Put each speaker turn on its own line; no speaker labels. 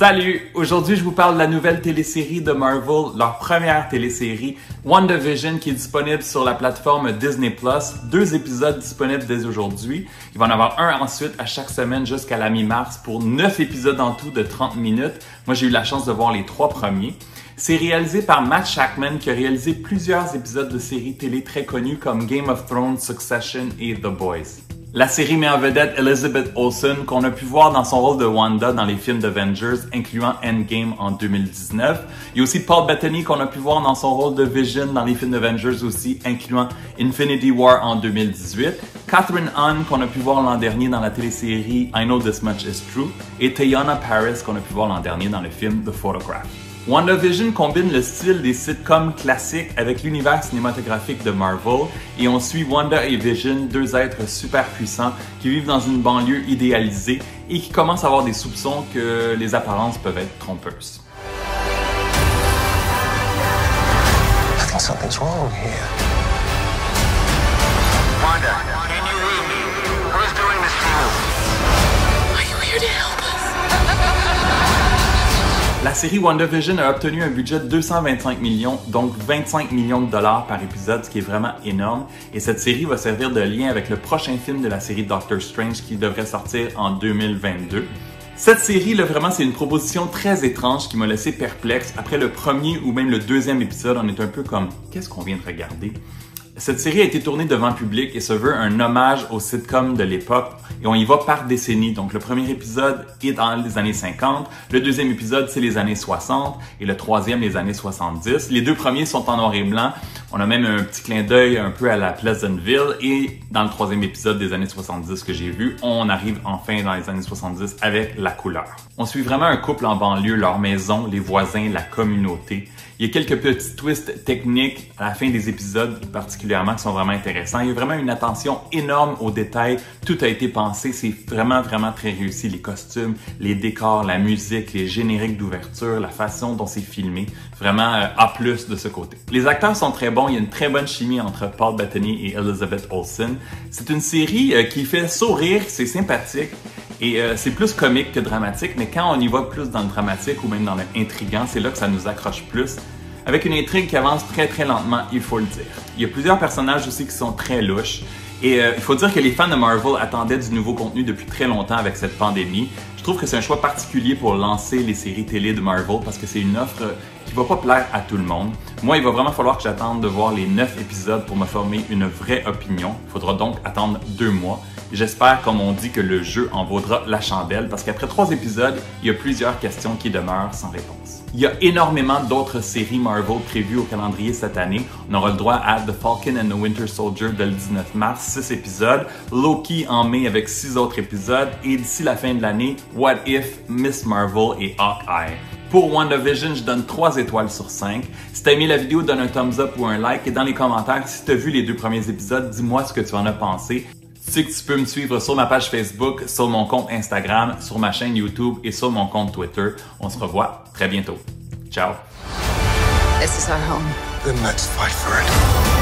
Salut! Aujourd'hui, je vous parle de la nouvelle télésérie de Marvel, leur première télésérie, WandaVision, qui est disponible sur la plateforme Disney+. 2 épisodes disponibles dès aujourd'hui. Il va en avoir un ensuite à chaque semaine jusqu'à la mi-mars pour 9 épisodes en tout de 30 minutes. Moi, j'ai eu la chance de voir les 3 premiers. C'est réalisé par Matt Shakman, qui a réalisé plusieurs épisodes de séries télé très connus comme Game of Thrones, Succession et The Boys. La série met en vedette Elizabeth Olsen, qu'on a pu voir dans son rôle de Wanda dans les films d'Avengers, incluant Endgame en 2019. Il y a aussi Paul Bettany, qu'on a pu voir dans son rôle de Vision dans les films d'Avengers aussi, incluant Infinity War en 2018. Catherine Hahn, qu'on a pu voir l'an dernier dans la télésérie I Know This Much Is True. Et Teyonah Parris, qu'on a pu voir l'an dernier dans le film The Photograph. WandaVision combine le style des sitcoms classiques avec l'univers cinématographique de Marvel et on suit Wanda et Vision, 2 êtres super puissants qui vivent dans une banlieue idéalisée et qui commencent à avoir des soupçons que les apparences peuvent être trompeuses.
I think something's wrong here.
Wanda, can you read me? Who's doing this to you?
Are you here to help us?
La série WandaVision a obtenu un budget de 225 millions, donc 25 millions de dollars par épisode, ce qui est vraiment énorme. Et cette série va servir de lien avec le prochain film de la série Doctor Strange qui devrait sortir en 2022. Cette série, là, vraiment, c'est une proposition très étrange qui m'a laissé perplexe. Après le premier ou même le 2e épisode, on est un peu comme « qu'est-ce qu'on vient de regarder ?» Cette série a été tournée devant le public et se veut un hommage aux sitcoms de l'époque et on y va par décennie. Donc le premier épisode est dans les années 50, le 2e épisode c'est les années 60 et le 3e les années 70. Les 2 premiers sont en noir et blanc. On a même un petit clin d'œil un peu à la Pleasantville et dans le 3e épisode des années 70 que j'ai vu, on arrive enfin dans les années 70 avec la couleur. On suit vraiment un couple en banlieue, leur maison, les voisins, la communauté. Il y a quelques petits twists techniques à la fin des épisodes particulièrement qui sont vraiment intéressants. Il y a vraiment une attention énorme aux détails. Tout a été pensé. C'est vraiment très réussi. Les costumes, les décors, la musique, les génériques d'ouverture, la façon dont c'est filmé. Vraiment A+ de ce côté. Les acteurs sont très bons. Il y a une très bonne chimie entre Paul Bettany et Elizabeth Olsen. C'est une série qui fait sourire. C'est sympathique. Et c'est plus comique que dramatique, mais quand on y va plus dans le dramatique ou même dans l'intriguant, c'est là que ça nous accroche plus. Avec une intrigue qui avance très lentement, il faut le dire. Il y a plusieurs personnages aussi qui sont très louches. Et il faut dire que les fans de Marvel attendaient du nouveau contenu depuis très longtemps avec cette pandémie. Je trouve que c'est un choix particulier pour lancer les séries télé de Marvel parce que c'est une offre qui va pas plaire à tout le monde. Moi, il va vraiment falloir que j'attende de voir les 9 épisodes pour me former une vraie opinion. Il faudra donc attendre 2 mois. J'espère, comme on dit, que le jeu en vaudra la chandelle parce qu'après 3 épisodes, il y a plusieurs questions qui demeurent sans réponse. Il y a énormément d'autres séries Marvel prévues au calendrier cette année. On aura le droit à The Falcon and the Winter Soldier dès le 19 mars, 6 épisodes, Loki en mai avec 6 autres épisodes et d'ici la fin de l'année, What If, Miss Marvel et Hawkeye. Pour WandaVision, je donne 3 étoiles sur 5. Si t'as aimé la vidéo, donne un thumbs up ou un like et dans les commentaires, si t'as vu les 2 premiers épisodes, dis-moi ce que tu en as pensé. Tu sais que tu peux me suivre sur ma page Facebook, sur mon compte Instagram, sur ma chaîne YouTube et sur mon compte Twitter. On se revoit très bientôt. Ciao!
This is our home.
Then let's fight for it.